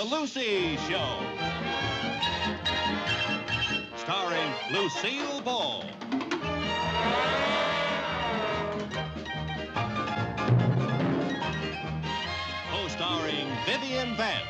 The Lucy Show. Starring Lucille Ball. Co-starring Vivian Vance.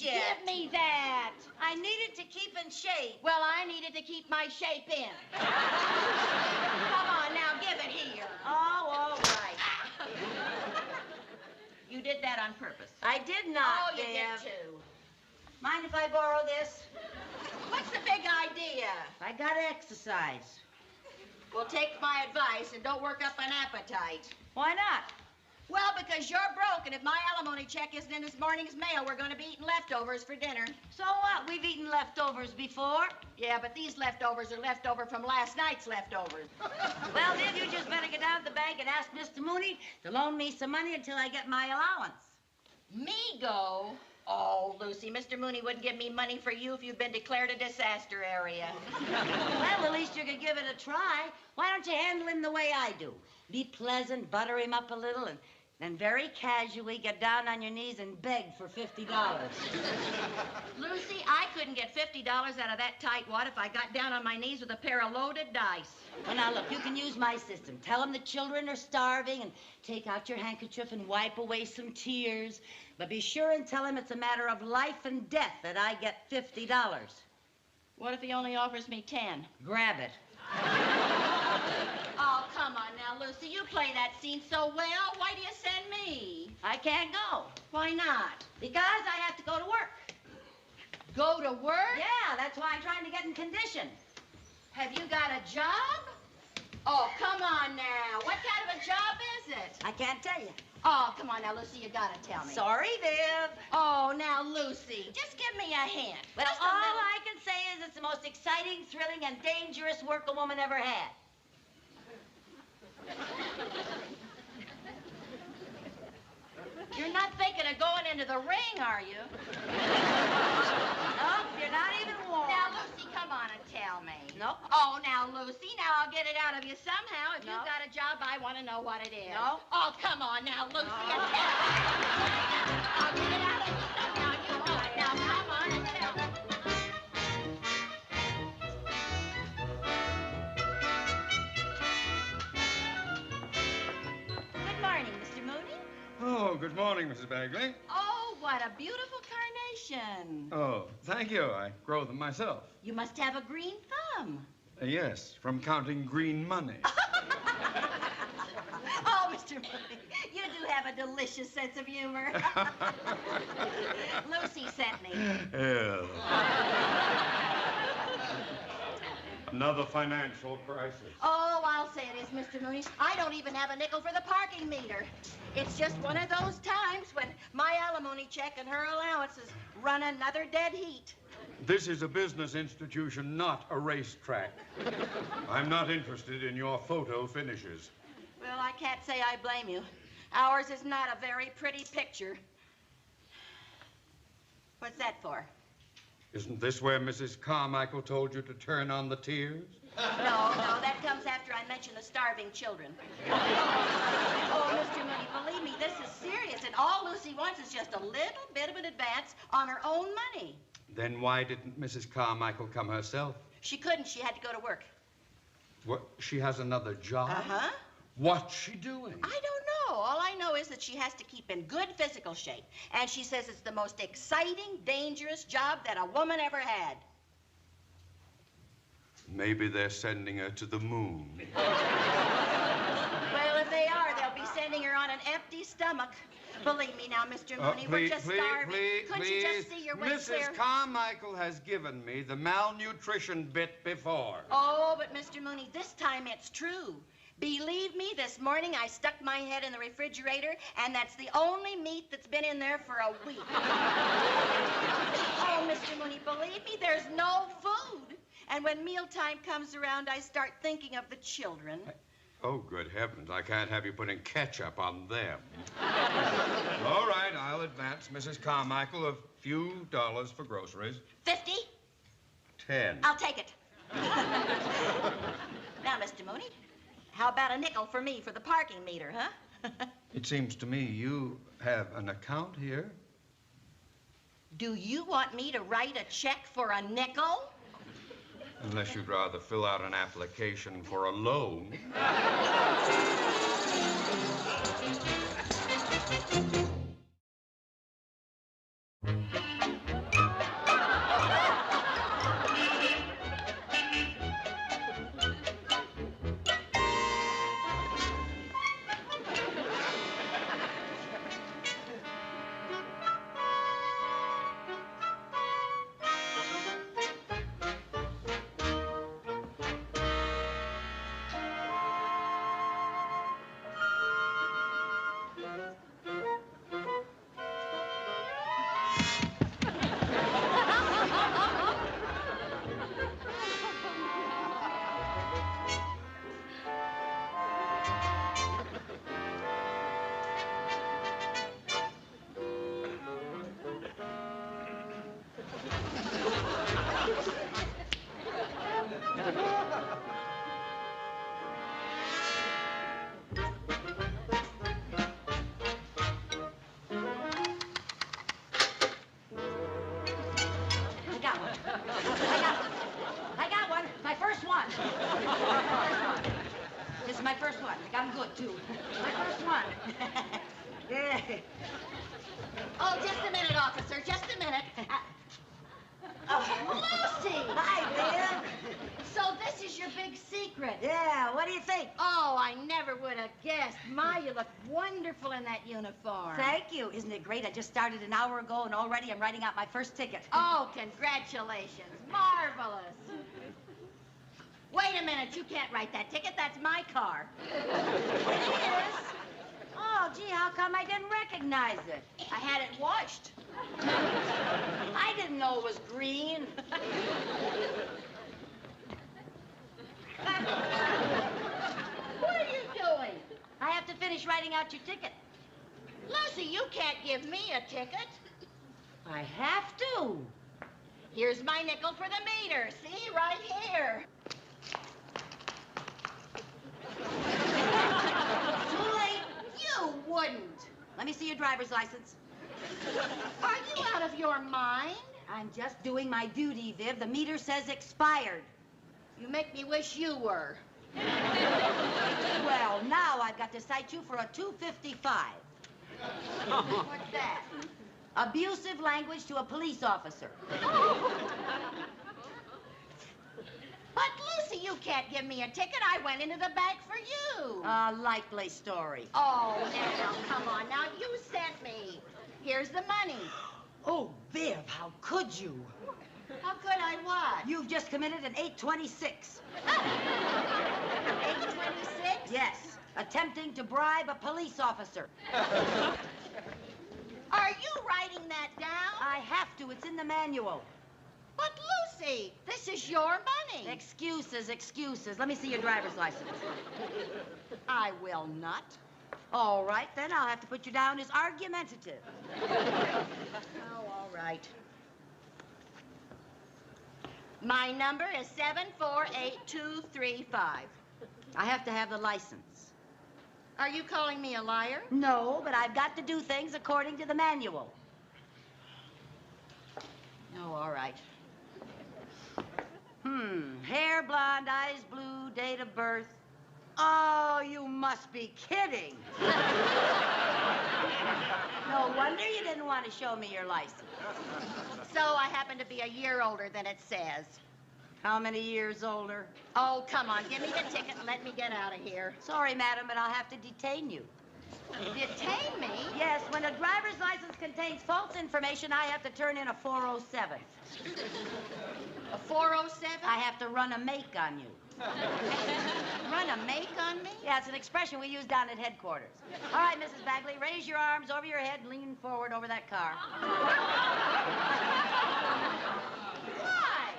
Give me that. I needed to keep in shape. Well, I needed to keep my shape in. Come on now, give it here. Oh, all right. You did that on purpose. I did not, Oh, you Viv. did too. Mind if I borrow this? What's the big idea? I gotta exercise. Well, take my advice and don't work up an appetite. Why not? Well, because you're broke, and if my alimony check isn't in this morning's mail, we're going to be eating leftovers for dinner. So what? We've eaten leftovers before. Yeah, but these leftovers are left over from last night's leftovers. Well, Viv, you just better get down to the bank and ask Mr. Mooney to loan me some money until I get my allowance. Me go? Oh, Lucy, Mr. Mooney wouldn't give me money for you if you'd been declared a disaster area. Well, at least you could give it a try. Why don't you handle him the way I do? Be pleasant, butter him up a little, and then very casually get down on your knees and beg for $50. Lucy, I couldn't get $50 out of that tightwad if I got down on my knees with a pair of loaded dice. Well, now, look, you can use my system. Tell them the children are starving and take out your handkerchief and wipe away some tears. But be sure and tell him it's a matter of life and death that I get $50. What if he only offers me 10? Grab it. Oh, come on now, Lucy. You play that scene so well. Why do you send me? I can't go. Why not? Because I have to go to work. Go to work? Yeah, that's why I'm trying to get in condition. Have you got a job? Oh, come on now. What kind of a job is it? I can't tell you. Oh, come on now, Lucy. You gotta tell me. Sorry, Viv. Oh, now, Lucy, just give me a hint. Well, Just a all little- I can say is it's the most exciting, thrilling, and dangerous work a woman ever had. You're not thinking of going into the ring, are you? Nope, you're not even warm. Now, Lucy, come on and tell me. Nope. Oh, now, Lucy, now I'll get it out of you somehow. If No. you've got a job, I want to know what it is. No. Oh, come on now, Lucy, and tell me. I'll get it out of you somehow. You know it. Now, come on and tell me. Good morning, Mr. Mooney. Oh, good morning, Mrs. Bagley. Oh, what a beautiful carnation. Oh, thank you. I grow them myself. You must have a green thumb. Yes, from counting green money. Oh, Mr. Mooney, you do have a delicious sense of humor. Lucy sent me. Yeah. Another financial crisis. Oh, I'll say it is, Mr. Mooney. I don't even have a nickel for the parking meter. It's just one of those times when my alimony check and her allowances run another dead heat. This is a business institution, not a racetrack. I'm not interested in your photo finishes. Well, I can't say I blame you. Ours is not a very pretty picture. What's that for? Isn't this where Mrs. Carmichael told you to turn on the tears? No, that comes after I mention the starving children. Oh, Mr. Mooney, believe me, this is serious, and all Lucy wants is just a little bit of an advance on her own money. Then why didn't Mrs. Carmichael come herself? She couldn't. She had to go to work. What, she has another job? Uh-huh. What's she doing? I don't know. All I know is that she has to keep in good physical shape. And she says it's the most exciting, dangerous job that a woman ever had. Maybe they're sending her to the moon. Well, if they are, they'll be sending her on an empty stomach. Believe me now, Mr. Mooney, we're just starving. Couldn't you just see your way clear? Mrs. Carmichael has given me the malnutrition bit before. Oh, but Mr. Mooney, this time it's true. Believe me, this morning I stuck my head in the refrigerator, and that's the only meat that's been in there for a week. Oh, Mr. Mooney, believe me, there's no food. And when mealtime comes around, I start thinking of the children. Oh, good heavens, I can't have you putting ketchup on them. All right, I'll advance Mrs. Carmichael a few dollars for groceries. 50? 10. I'll take it. Now, Mr. Mooney, how about a nickel for me for the parking meter, huh? It seems to me you have an account here. Do you want me to write a check for a nickel? Unless you'd rather fill out an application for a loan. Oh, just a minute, officer, just a minute. Lucy! Hi, Viv. So this is your big secret? Yeah, what do you think? Oh, I never would have guessed. My, you look wonderful in that uniform. Thank you. Isn't it great? I just started an hour ago, and already I'm writing out my first ticket. Oh, congratulations. Marvelous. Wait a minute, you can't write that ticket. That's my car. It is? Oh, gee, how come I didn't recognize it? I had it washed. I didn't know it was green. What are you doing? I have to finish writing out your ticket. Lucy, you can't give me a ticket. I have to. Here's my nickel for the meter. See, right here. Too late. You wouldn't. Let me see your driver's license. Are you out of your mind? I'm just doing my duty, Viv. The meter says expired. You make me wish you were. Well, now I've got to cite you for a 255. What's that? Abusive language to a police officer. But, Lucy, you can't give me a ticket. I went into the bank for you. A likely story. Oh, now, come on. Now, you sent me. Here's the money. Oh, Viv, how could you? How could I what? You've just committed an 826. 826? Yes, attempting to bribe a police officer. Are you writing that down? I have to. It's in the manual. But, Lucy, this is your money. Excuses, excuses. Let me see your driver's license. I will not. All right, then I'll have to put you down as argumentative. Oh, all right. My number is 748235. I have to have the license. Are you calling me a liar? No, but I've got to do things according to the manual. Oh, all right. Hair blonde, eyes blue, date of birth. Oh, you must be kidding. No wonder you didn't want to show me your license. So I happen to be a year older than it says. How many years older? Oh, come on. Give me the ticket and let me get out of here. Sorry, madam, but I'll have to detain you. Detain me? Yes, when a driver's license contains false information, I have to turn in a 407. A 407? I have to run a make on you. Run a make on me? Yeah, it's an expression we use down at headquarters. All right, Mrs. Bagley, raise your arms over your head and lean forward over that car. Why?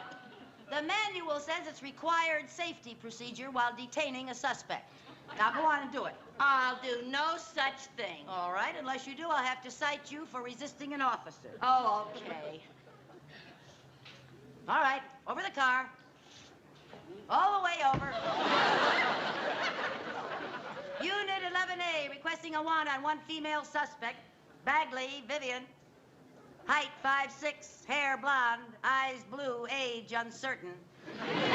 The manual says it's required safety procedure while detaining a suspect. Now go on and do it. I'll do no such thing. All right, unless you do, I'll have to cite you for resisting an officer. Oh, okay. All right, over the car. All the way over. Unit 11A, requesting a warrant on one female suspect. Bagley, Vivian. Height 5'6", hair blonde, eyes blue, age uncertain. Right,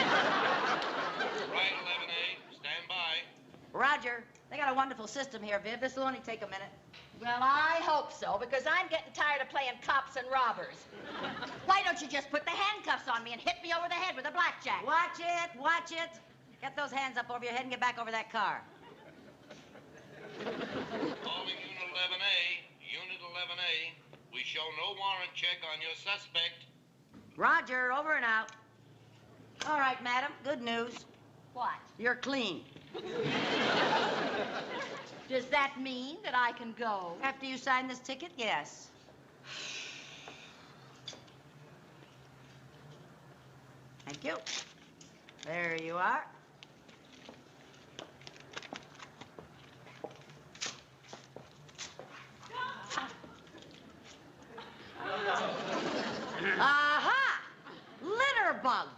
11A. Stand by. Roger. They got a wonderful system here, Viv. This will only take a minute. Well, I hope so, because I'm getting tired of playing cops and robbers. Why don't you just put the handcuffs on me and hit me over the head with a blackjack? Watch it, watch it. Get those hands up over your head and get back over that car. Calling Unit 11A. Unit 11A. We show no warrant check on your suspect. Roger, over and out. All right, madam, good news. What? You're clean. Does that mean that I can go? After you sign this ticket, yes. Thank you. There you are. Aha! Litter bug.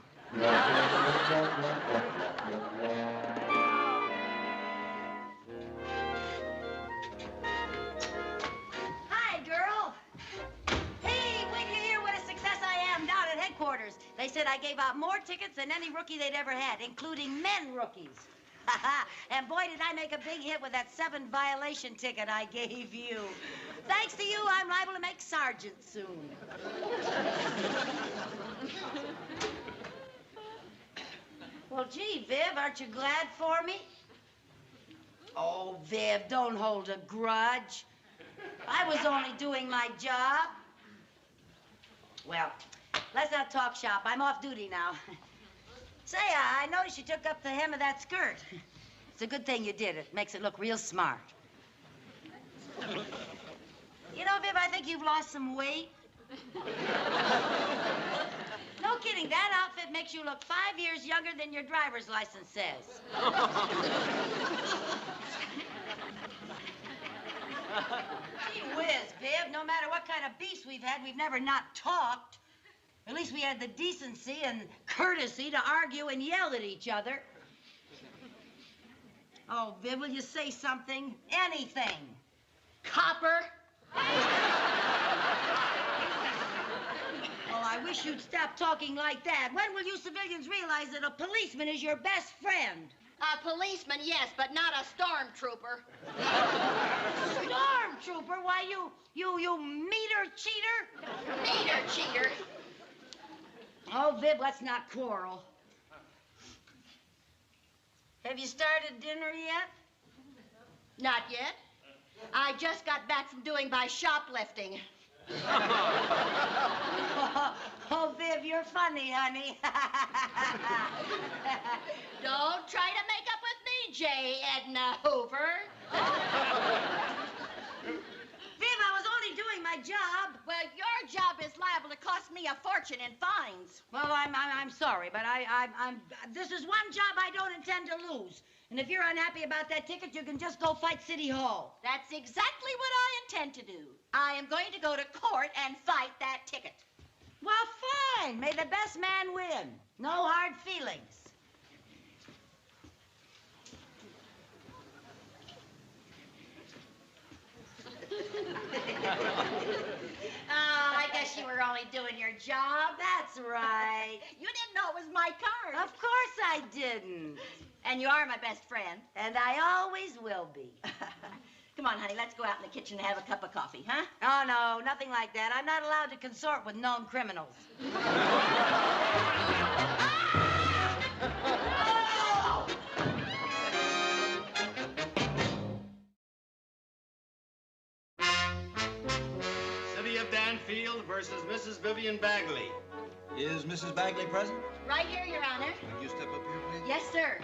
Hi, girl. Hey, wait till you hear what a success I am down at headquarters. They said I gave out more tickets than any rookie they'd ever had, including men rookies. And boy, did I make a big hit with that 7 violation ticket I gave you. Thanks to you, I'm liable to make sergeant soon. Well, gee, Viv, aren't you glad for me? Oh, Viv, don't hold a grudge. I was only doing my job. Well, let's not talk shop. I'm off duty now. Say, I noticed you took up the hem of that skirt. It's a good thing you did. It makes it look real smart. You know, Viv, I think you've lost some weight. No kidding. That outfit makes you look 5 years younger than your driver's license says. Gee whiz, Viv. No matter what kind of beast we've had, we've never not talked. At least we had the decency and courtesy to argue and yell at each other. Oh, Viv, will you say something? Anything. Copper? Oh, I wish you'd stop talking like that. When will you civilians realize that a policeman is your best friend? A policeman, yes, but not a stormtrooper. Stormtrooper? Why, you meter cheater? Meter cheater. Oh, Viv, let's not quarrel. Have you started dinner yet? Not yet. I just got back from doing my shoplifting. Oh, Viv, you're funny, honey. Don't try to make up with me, J. Edna Hoover. Viv, I was only doing my job. Well, your job is liable to cost me a fortune in fines. Well, I'm sorry, but this is one job I don't intend to lose. And if you're unhappy about that ticket, you can just go fight City Hall. That's exactly what I intend to do. I am going to go to court and fight that ticket. Well, fine. May the best man win. No hard feelings. Oh, I guess you were only doing your job. That's right. You didn't know it was my card. Of course I didn't. And you are my best friend. And I always will be. Come on, honey, let's go out in the kitchen and have a cup of coffee, huh? Oh, no, nothing like that. I'm not allowed to consort with known criminals. Ah! Vivian Bagley. Is Mrs. Bagley present? Right here, Your Honor. Will you step up here, please? Yes, sir.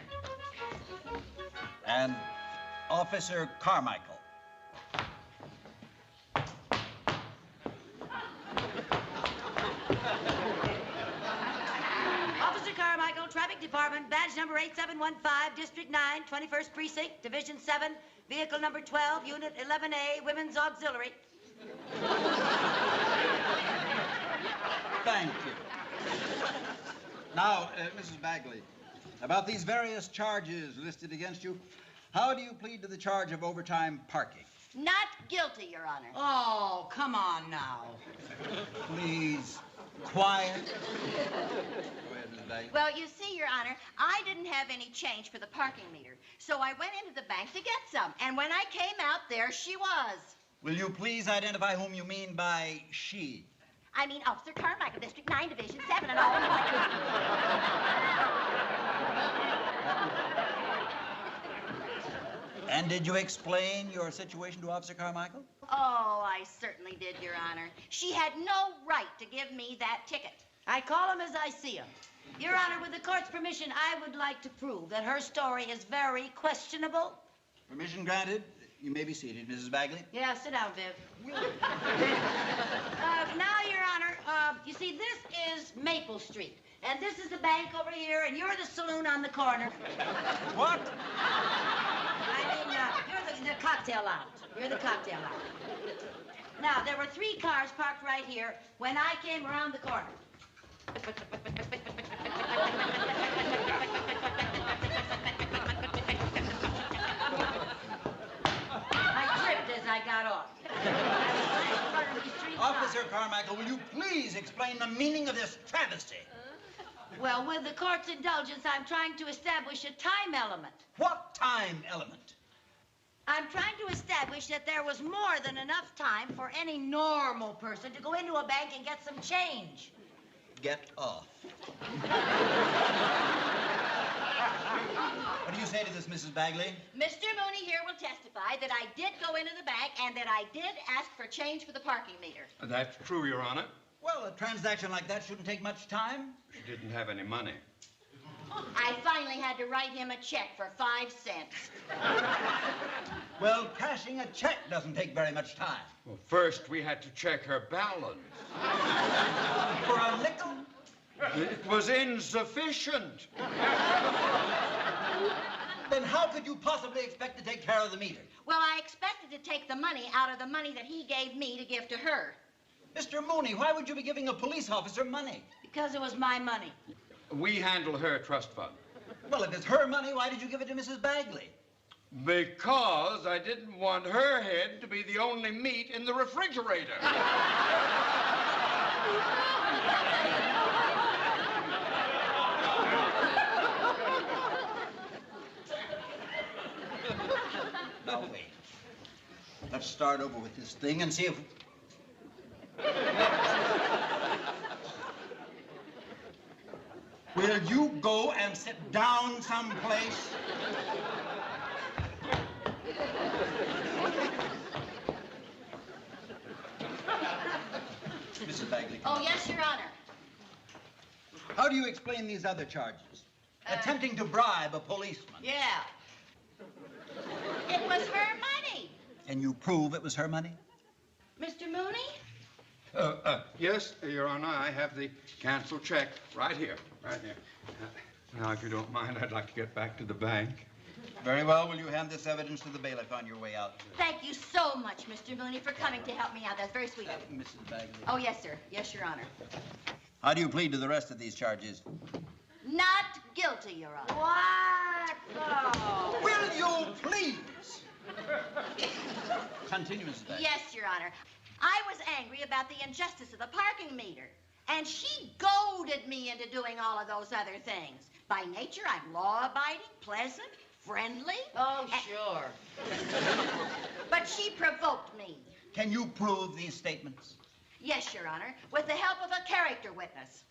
And Officer Carmichael. Officer Carmichael, Traffic Department, badge number 8715, District 9, 21st Precinct, Division 7, vehicle number 12, Unit 11A, Women's Auxiliary. Thank you. Now, Mrs. Bagley, about these various charges listed against you, how do you plead to the charge of overtime parking? Not guilty, Your Honor. Oh, come on now. Please, quiet. Go ahead, Mrs. Bagley. Well, you see, Your Honor, I didn't have any change for the parking meter, so I went into the bank to get some, and when I came out, there she was. Will you please identify whom you mean by she? I mean, Officer Carmichael, District 9, Division 7, and all. And did you explain your situation to Officer Carmichael? Oh, I certainly did, Your Honor. She had no right to give me that ticket. I call them as I see them. Your Honor, with the court's permission, I would like to prove that her story is very questionable. Permission granted. You may be seated, Mrs. Bagley. Yeah, sit down, Viv. Now, Your Honor, you see, this is Maple Street. And this is the bank over here, and you're the saloon on the corner. What? I mean, you're the cocktail lounge. You're the cocktail lounge. Now, there were 3 cars parked right here when I came around the corner. I got off. Officer Carmichael, will you please explain the meaning of this travesty? Well, with the court's indulgence, I'm trying to establish a time element. What time element? I'm trying to establish that there was more than enough time for any normal person to go into a bank and get some change. Get off. What do you say to this, Mrs. Bagley? Mr. Mooney here will testify that I did go into the bank and that I did ask for change for the parking meter. That's true, Your Honor. Well, a transaction like that shouldn't take much time. She didn't have any money. I finally had to write him a check for 5 cents. Well, cashing a check doesn't take very much time. Well, first we had to check her balance. For a nickel? It was insufficient. Then how could you possibly expect to take care of the meter? Well, I expected to take the money out of the money that he gave me to give to her. Mr. Mooney, why would you be giving a police officer money? Because it was my money. We handle her trust fund. Well, if it's her money, why did you give it to Mrs. Bagley? Because I didn't want her head to be the only meat in the refrigerator. Now, wait. Let's start over with this thing and see if... Will you go and sit down someplace? Mrs. Bagley. Oh, yes, Your Honor. How do you explain these other charges? Attempting to bribe a policeman. Yeah. It was her money. Can you prove it was her money? Mr. Mooney? Yes, Your Honor, I have the canceled check right here, right here. Now, if you don't mind, I'd like to get back to the bank. Very well. Will you hand this evidence to the bailiff on your way out? Thank you so much, Mr. Mooney, for coming to help me out. That's very sweet of you. Mrs. Bagley. Oh, yes, sir. Yes, Your Honor. How do you plead to the rest of these charges? Not guilty, Your Honor. What? Oh. Will you please? Continue, Mrs. Bagley. Yes, Your Honor. I was angry about the injustice of the parking meter, and she goaded me into doing all of those other things. By nature, I'm law-abiding, pleasant, friendly. Oh, sure. But she provoked me. Can you prove these statements? Yes, Your Honor, with the help of a character witness.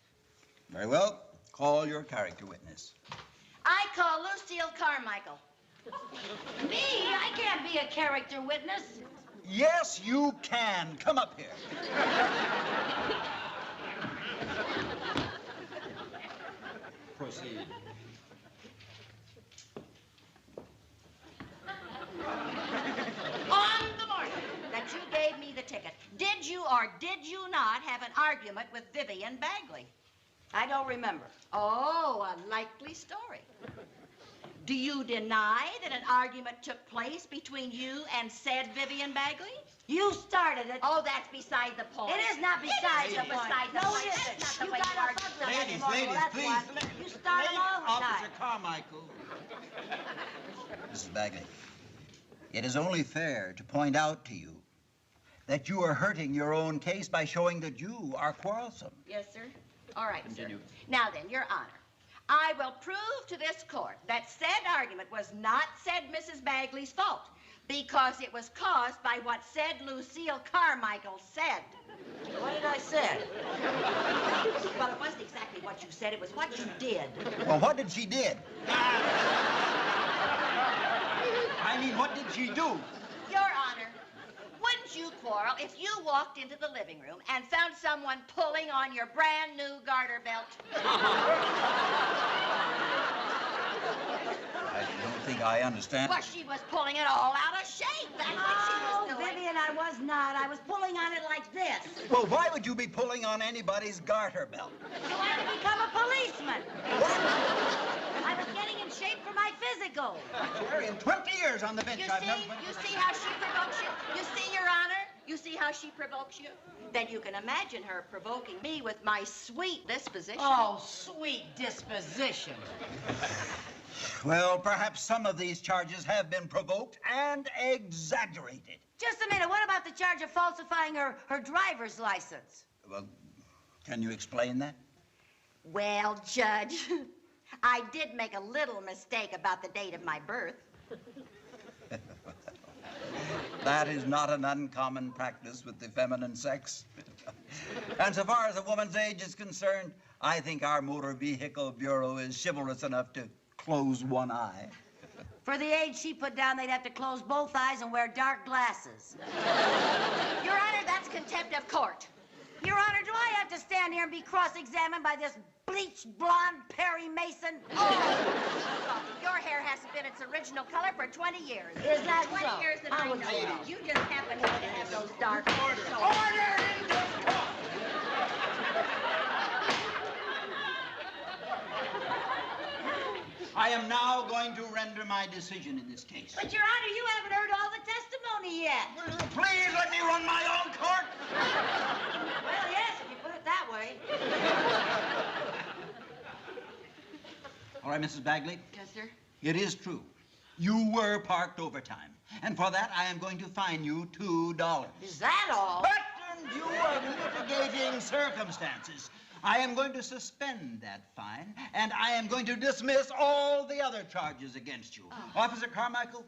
Very well. Call your character witness. I call Lucille Carmichael. Me? I can't be a character witness. Yes, you can. Come up here. argument with Vivian Bagley. I don't remember. Oh, a likely story. Do you deny that an argument took place between you and said Vivian Bagley? You started it. Oh, that's beside the point. It is not beside It the is point. beside the No, point. it That's isn't. not the You way got you us argue. up to Ladies, that ladies, level, that's please. why. You start Lady all the Officer time. Carmichael. Mrs. Bagley, it is only fair to point out to you that you are hurting your own case by showing that you are quarrelsome. Yes, sir. All right, Continue. sir. Now then, Your Honor, I will prove to this court that said argument was not said Mrs. Bagley's fault because it was caused by what said Lucille Carmichael said. What did I say? Well, it wasn't exactly what you said. It was what you did. Well, what did she did? I mean, what did she do? Your Honor, wouldn't you quarrel if you walked into the living room and found someone pulling on your brand new garter belt? I don't think I understand. Well, she was pulling it all out of shape. That's what she Oh, was doing. Vivian, I was not. I was pulling on it like this. Well, why would you be pulling on anybody's garter belt? So I could become a policeman. I was getting in shape for my physical. In 20 years on the bench, You I've never... see how she provokes you? You see, Your Honor? You see how she provokes you? Then you can imagine her provoking me with my sweet disposition. Oh, sweet disposition. Well, perhaps some of these charges have been provoked and exaggerated. Just a minute. What about the charge of falsifying her driver's license? Well, can you explain that? Well, Judge, I did make a little mistake about the date of my birth. That is not an uncommon practice with the feminine sex. And so far as a woman's age is concerned, I think our Motor Vehicle Bureau is chivalrous enough to close one eye. For the age she put down, they'd have to close both eyes and wear dark glasses. Your Honor, that's contempt of court. Your Honor, do I have to stand here and be cross-examined by this bleached blonde Perry Mason? Oh, your hair hasn't been its original color for 20 years. Is that 20 so? years that How I would know you of. know? You just happen to have those dark Order! so- Order in this court! I am now going to render my decision in this case. But, Your Honor, you haven't heard all the testimony yet. Please let me run my own court. Well, yes, if you put it that way. All right, Mrs. Bagley. Yes, sir. It is true. You were parked overtime. And for that, I am going to fine you $2. Is that all? But in view of mitigating circumstances, I am going to suspend that fine, and I am going to dismiss all the other charges against you. Officer Carmichael,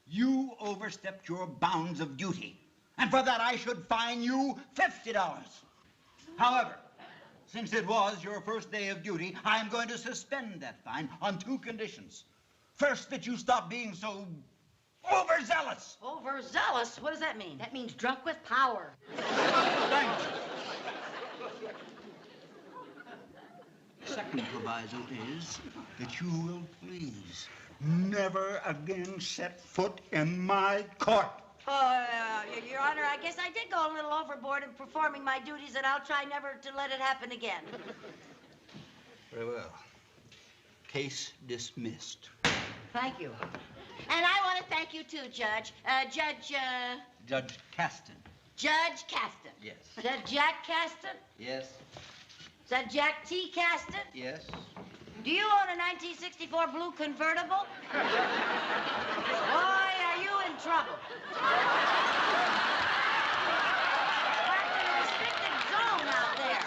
you overstepped your bounds of duty. And for that, I should fine you $50. However, since it was your first day of duty, I am going to suspend that fine on 2 conditions. First, that you stop being so overzealous. Overzealous? What does that mean? That means drunk with power. Thank you. Second proviso is that you will please never again set foot in my court. Your Honor, I guess I did go a little overboard in performing my duties, and I'll try never to let it happen again. Very well. Case dismissed. Thank you. And I want to thank you, too, Judge. Judge Caston. Judge Caston. Yes. Is that Jack Caston? Yes. Is that Jack T. Caston? Yes. Do you own a 1964 blue convertible? Boy, are you in trouble. Parked in a restricted zone out there.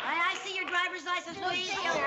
I see your driver's license, Lucille.